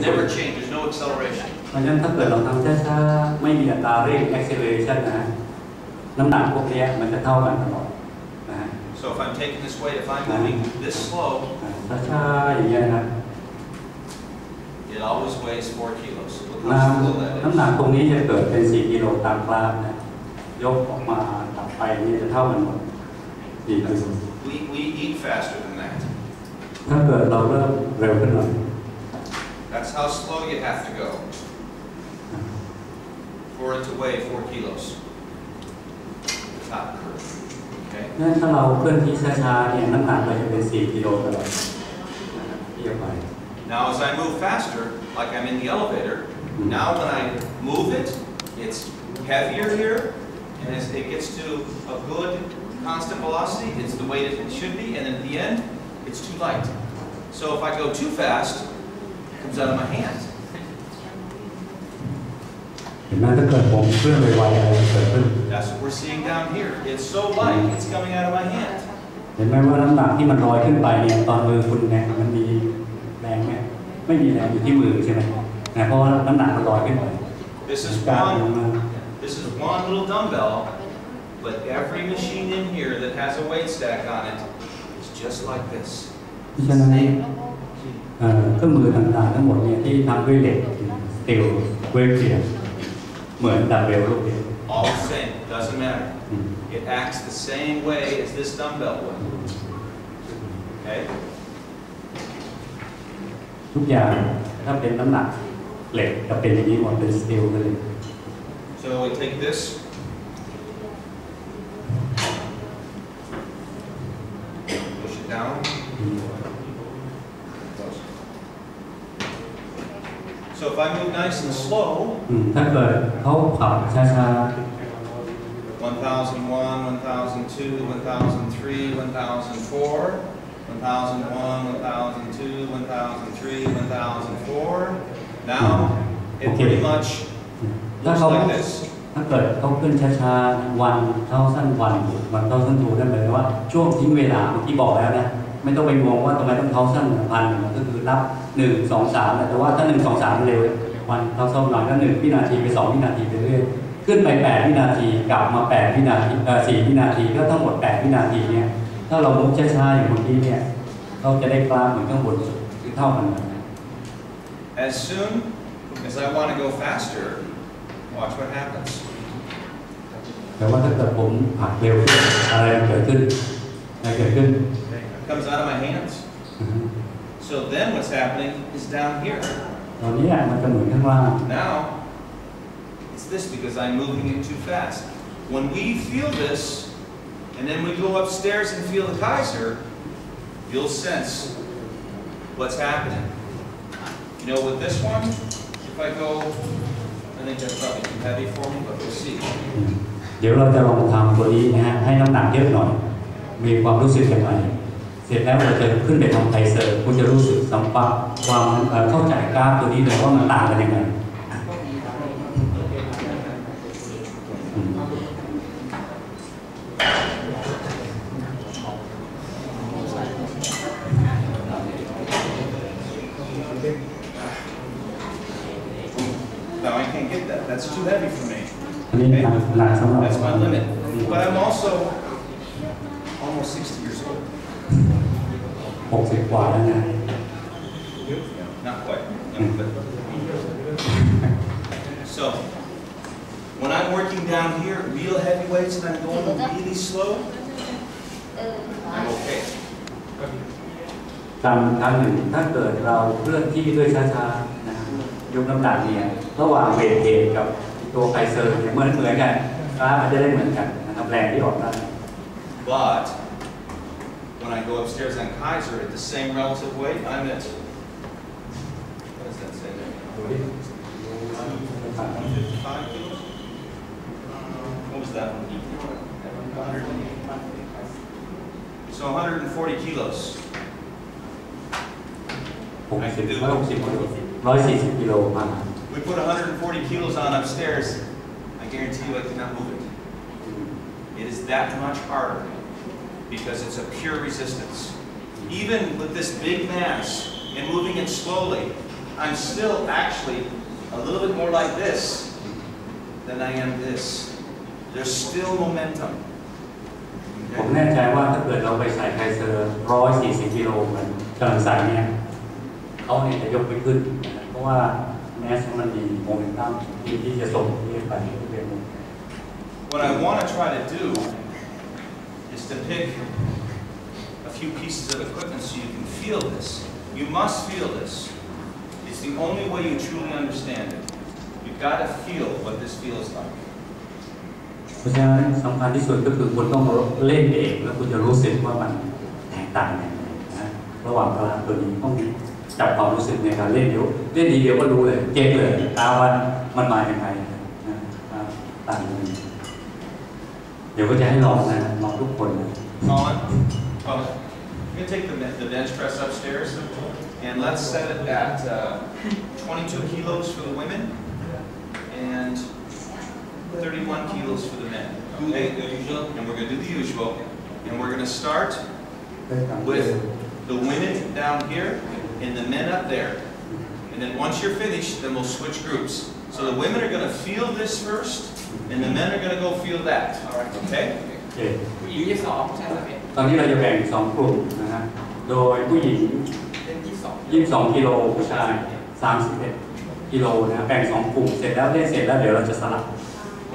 never change. There's no acceleration. เพราะฉะนั้นถ้าเกิดเราทำช้าๆไม่มีอัตราเร่ง acceleration นะน้ำหนักพวกนี้มันจะเท่ากันตลอดนะ So if I'm taking this weight, if I'm moving this slow, ช้าๆอย่างเงี้ยนะ it always weighs 4 kilos. Look น้ how slow that ำหนัก is. ตรงนี้จะเกิดเป็น4กิโลตามกราฟนะยกออกมาตัดไปนี่จะเท่ากันหมด4กิโล We eat faster than that. ถ้าเกิดเราเริ่มเร็วขึ้นหน่อย That's how slow you have to go for it to weigh 4 kilos. Top curve. Okay? ถ้าเราเคลื่อนที่ช้าๆเนี่ยน้ำหนักเราจะเป็น4กิโลตลอดที่จะไป Now as I move faster, like I'm in the elevator, now when I move it, it's heavier here, and as it gets to a good constant velocity, it's the weight it should be, and at the end, it's too light. So if I go too fast, it comes out of my hand. เห็นไหมถ้าเกิดผมเคลื่อนไวๆอะไรเกิดขึ้น That's what we're seeing down here. It's so light, it's coming out of my hand. เห็นไหมว่าน้ำหนักที่มันลอยขึ้นไปเนี่ยตอนมือคุณเนี่ยมันมีแรงไหมไม่มีแรงอยู่ที่มือใช่ไหมนะเพราะว่าน้ำหนักมันลอยขึ้นไป This is one little dumbbell, but every machine in here that has a weight stack on it is just like this. ฉะนั้นเครื่องมือต่างๆทั้งหมดเนี่ยที่ทำด้วยเหล็กสตีลเวทเทียมเหมือนดัมเบลลูกเดียว All the same, doesn't matter. It acts the same way as this dumbbell would. Okay? ทุกอย่างถ้าเป็นน้ำหนักเหล็กจะเป็นอย่างนี้หมดเป็นสตีลเลย So we take this. Push it down. So if I move nice and slow, ถ้าเกิดเขาขับช้า 1001, 1002, 1003, 1004, 1001, 1002, 1003, 1004. Now it pretty much ๆถ้า looks เขา like this. ถ้าเกิดเขาขึ้นช้าๆวันเท่าสั้นวันวันเท่าสั้นทูนั่นหมายถึงว่าช่วงทิ้งเวลาเมื่อกี้บอกแล้วนะไม่ต้องไปงงว่าทำไมต้องเท่าสั้นพันก็คือนับ1 2 3แต่ว่าถ้า1 2 3เร็ววันเท่าสั้นหน่อยก็1วินาทีไป2วินาทีไปเรื่อยขึ้นไป8วินาทีกลับมา8วินาที4วินาทีก็ทั้งหมด8วินาทีเนี่ยถ้าเรามุกช้าๆอย่างเมื่อกี้เนี่ยเราจะได้กราฟเหมือนข้างบนสุดคือเท่ากัน As soon as I want to go faster, watch what happens. แต่ว่าถ้าเกิดผมผักเร็วอะไรเกิดขึ้น It comes out of my hands. So then what's happening is down here. ตอนนี้มันจะเหมือนข้างล่าง Now, it's this because I'm moving it too fast. When we feel this, and then we go upstairs and feel the Kaiser, you'll sense what's happening. You know, with this one, if I go, I think that's probably too heavy for me, but we'll see. เดี๋ยวเราจะลองทำตัวนี้นะฮะให้น้ำหนักเยอะหน่อยมีความรู้สึกอย่างไรเสร็จแล้วเราจะขึ้นไปทำไทเซอร์คุณจะรู้สึกสัมผัสความเข้าใจกราฟตัวนี้เลยว่ามันต่างกันยังไง No, I can't get that. That's too heavy for me. อันนี้หนักสำหรับ That's my limit. But I'm also almost 60 years old. 60 กว่าแล้วนะ Not quite. But so, when I'm working down here, real heavy weights, and I'm going really slow, I'm okay. ครั้งหนึ่งถ้าเกิดเราเคลื่อนที่ด้วยช้าๆนะยกน้ำหนักเนี่ยระหว่างเวทเทกับตัวไคเซอร์เนี่ยเหมือนกันกราฟมันจะได้เหมือนกันนะครับแรงที่ออกได้ But when I go upstairs on Kaiser at the same relative weight, I'm at, what does that say there? 155 kilos? What was that one? So 140 kilos. 140 กิโลมา We put 140 kilos on upstairs, I guarantee you I cannot move it. It is that much harder because it's a pure resistance. Even with this big mass and moving it slowly, I'm still actually a little bit more like this than I am this. There's still momentum. ผมแน่ใจว่าถ้าเกิดเราไปใส่ไคเซอร์140 กิโลเหมือนกำลังใส่เนี่ยเขาเนี่ยจะยกไปขึ้นนะเพราะว่าแมสมันมีโมเมนตัมที่จะส่งที่ไปที่เป็น What I want to try to do is to pick a few pieces of equipment so you can feel this. You must feel this. It's the only way you truly understand it. You've got to feel what this feels like. เพราะฉะนั้นสำคัญที่สุดก็คือคุณต้องเล่นเองแล้วคุณจะรู้สึกว่ามันแตกต่างยังไงนะระหว่างพลังตัวนี้ต้องจับความรู้สึกในการเล่นเดี๋ยวเล่นทีเดียวก็รู้เลยเก็ตเลยตาวันมันมาอย่างไรนะต่างกันเดี๋ยวก็จะให้ลองนะลองทุกคนนะ Colin, you can take the bench press upstairs and let's set it at 22 kilos for the women and 31 kilos for the men. Okay, the usual, and we're going to do the usual, and we're going to start with the women down here and the men up there. And then once you're finished, then we'll switch groups. So the women are going to feel this first, and the men are going to go feel that. All right, okay? ผู้หญิง22ใช่ไหมพี่ ตอนนี้เราจะแบ่ง2 กลุ่มนะฮะโดยผู้หญิง เล่น22 กิโลผู้ชาย31 กิโลนะแบ่ง2 กลุ่มเสร็จแล้วเล่นเสร็จแล้วเดี๋ยวเราจะสลับ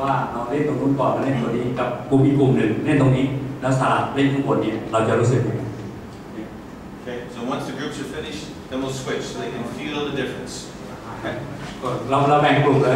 ว่าเราเล่นตรงนู้นก่อนมาเล่นตัวนี้กับกลุ่มอีกกลุ่มหนึ่งเล่นตรงนี้แล้วสลับเล่นข้างบนนี้เราจะรู้สึกยังไง Okay, so once the groups are finished, then we'll switch so they can feel the difference. Okay? เราแบ่งกลุ่มเลย